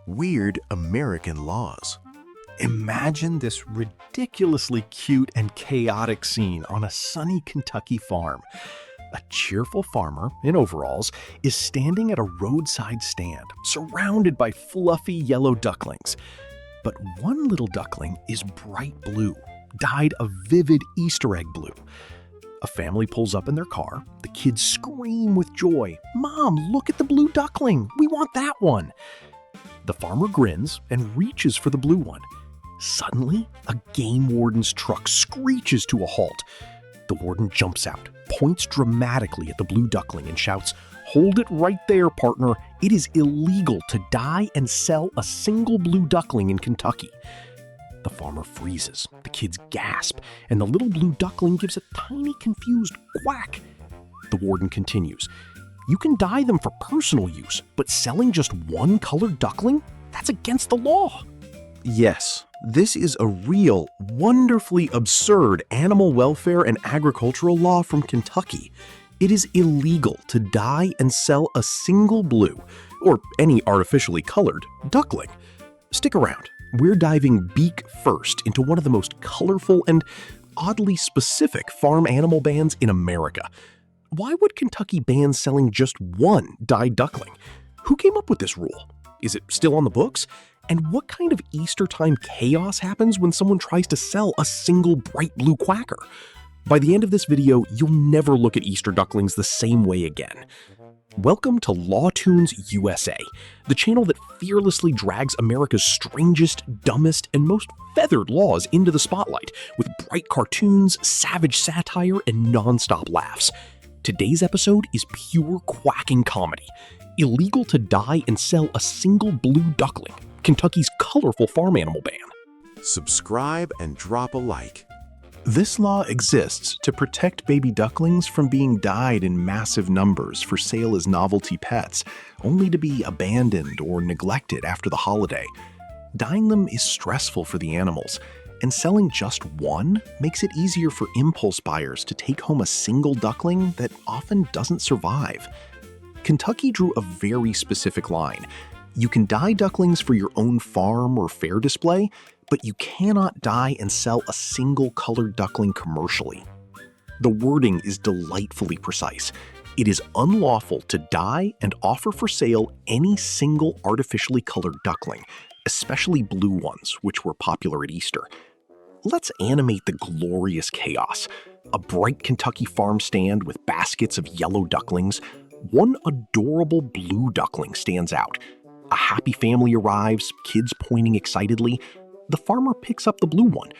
Weird American laws. Imagine this ridiculously cute and chaotic scene on a sunny Kentucky farm. A cheerful farmer in overalls is standing at a roadside stand, surrounded by fluffy yellow ducklings. But one little duckling is bright blue, dyed a vivid Easter egg blue. A family pulls up in their car. The kids scream with joy. "Mom, look at the blue duckling! We want that one!" The farmer grins and reaches for the blue one. Suddenly, a game warden's truck screeches to a halt. The warden jumps out, points dramatically at the blue duckling and shouts, "Hold it right there, partner. It is illegal to dye and sell a single blue duckling in Kentucky." The farmer freezes, the kids gasp, and the little blue duckling gives a tiny confused quack. The warden continues, "You can dye them for personal use, but selling just one colored duckling? That's against the law." Yes, this is a real, wonderfully absurd animal welfare and agricultural law from Kentucky. It is illegal to dye and sell a single blue, or any artificially colored, duckling. Stick around. We're diving beak first into one of the most colorful and oddly specific farm animal bans in America. Why would Kentucky ban selling just one dyed duckling? Who came up with this rule? Is it still on the books? And what kind of Easter time chaos happens when someone tries to sell a single bright blue quacker? By the end of this video, you'll never look at Easter ducklings the same way again. Welcome to Law Tunes USA, the channel that fearlessly drags America's strangest, dumbest, and most feathered laws into the spotlight with bright cartoons, savage satire, and non-stop laughs. Today's episode is pure quacking comedy. Illegal to dye and sell a single blue duckling. Kentucky's colorful farm animal ban. Subscribe and drop a like. This law exists to protect baby ducklings from being dyed in massive numbers for sale as novelty pets, only to be abandoned or neglected after the holiday. Dyeing them is stressful for the animals, and selling just one makes it easier for impulse buyers to take home a single duckling that often doesn't survive. Kentucky drew a very specific line. You can dye ducklings for your own farm or fair display, but you cannot dye and sell a single colored duckling commercially. The wording is delightfully precise. It is unlawful to dye and offer for sale any single artificially colored duckling, especially blue ones, which were popular at Easter. Let's animate the glorious chaos. A bright Kentucky farm stand with baskets of yellow ducklings. One adorable blue duckling stands out. A happy family arrives, kids pointing excitedly. The farmer picks up the blue one.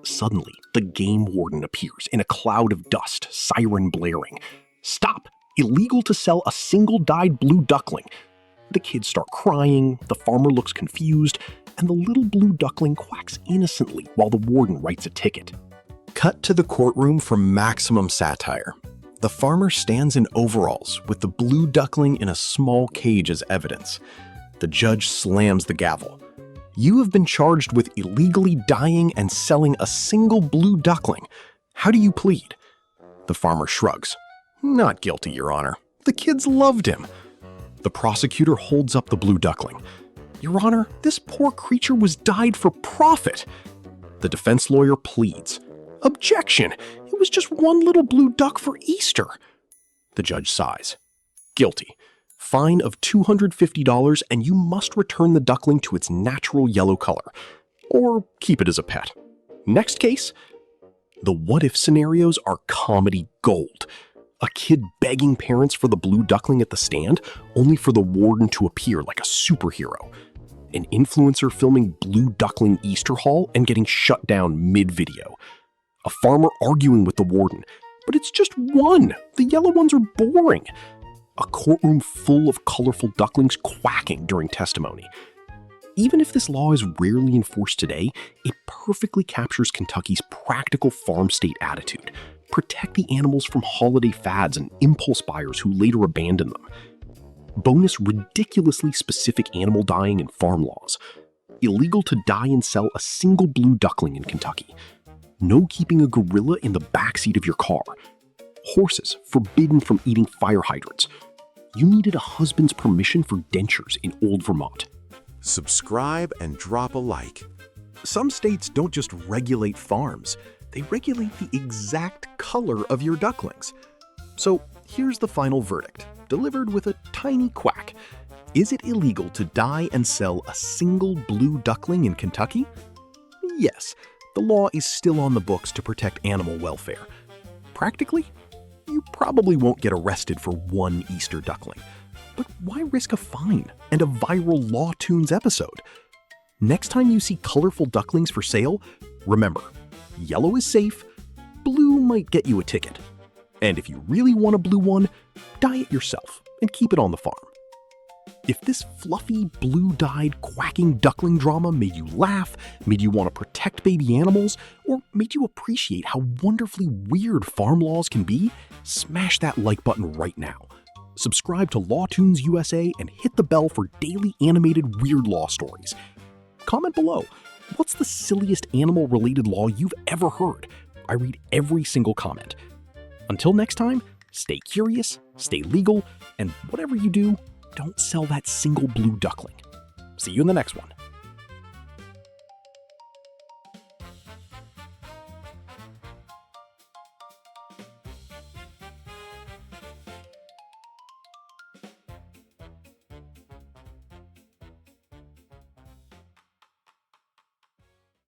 Suddenly, the game warden appears in a cloud of dust, siren blaring. "Stop! Illegal to sell a single dyed blue duckling." The kids start crying, the farmer looks confused, and the little blue duckling quacks innocently while the warden writes a ticket. Cut to the courtroom for maximum satire. The farmer stands in overalls with the blue duckling in a small cage as evidence. The judge slams the gavel. "You have been charged with illegally dyeing and selling a single blue duckling. How do you plead?" The farmer shrugs. "Not guilty, Your Honor. The kids loved him." The prosecutor holds up the blue duckling. "Your Honor, this poor creature was dyed for profit." The defense lawyer pleads. "Objection! It was just one little blue duck for Easter." The judge sighs. "Guilty. Fine of $250, and you must return the duckling to its natural yellow color, or keep it as a pet." Next case. The what-if scenarios are comedy gold. A kid begging parents for the blue duckling at the stand, only for the warden to appear like a superhero. An influencer filming blue duckling Easter haul and getting shut down mid-video. A farmer arguing with the warden, "But it's just one. The yellow ones are boring." A courtroom full of colorful ducklings quacking during testimony. Even if this law is rarely enforced today, it perfectly captures Kentucky's practical farm state attitude. Protect the animals from holiday fads and impulse buyers who later abandon them. Bonus ridiculously specific animal dyeing and farm laws. Illegal to dye and sell a single blue duckling in Kentucky. No keeping a gorilla in the backseat of your car. Horses forbidden from eating fire hydrants. You needed a husband's permission for dentures in old Vermont. Subscribe and drop a like. Some states don't just regulate farms, they regulate the exact color of your ducklings. So here's the final verdict, delivered with a tiny quack. Is it illegal to dye and sell a single blue duckling in Kentucky? Yes, the law is still on the books to protect animal welfare. Practically, you probably won't get arrested for one Easter duckling. But why risk a fine and a viral Law Tunes episode? Next time you see colorful ducklings for sale, remember, yellow is safe, blue might get you a ticket. And if you really want a blue one, dye it yourself and keep it on the farm. If this fluffy, blue-dyed, quacking duckling drama made you laugh, made you want to protect baby animals, or made you appreciate how wonderfully weird farm laws can be, smash that like button right now. Subscribe to Law Tunes USA and hit the bell for daily animated weird law stories. Comment below, what's the silliest animal-related law you've ever heard? I read every single comment. Until next time, stay curious, stay legal, and whatever you do, don't sell that single blue duckling. See you in the next one.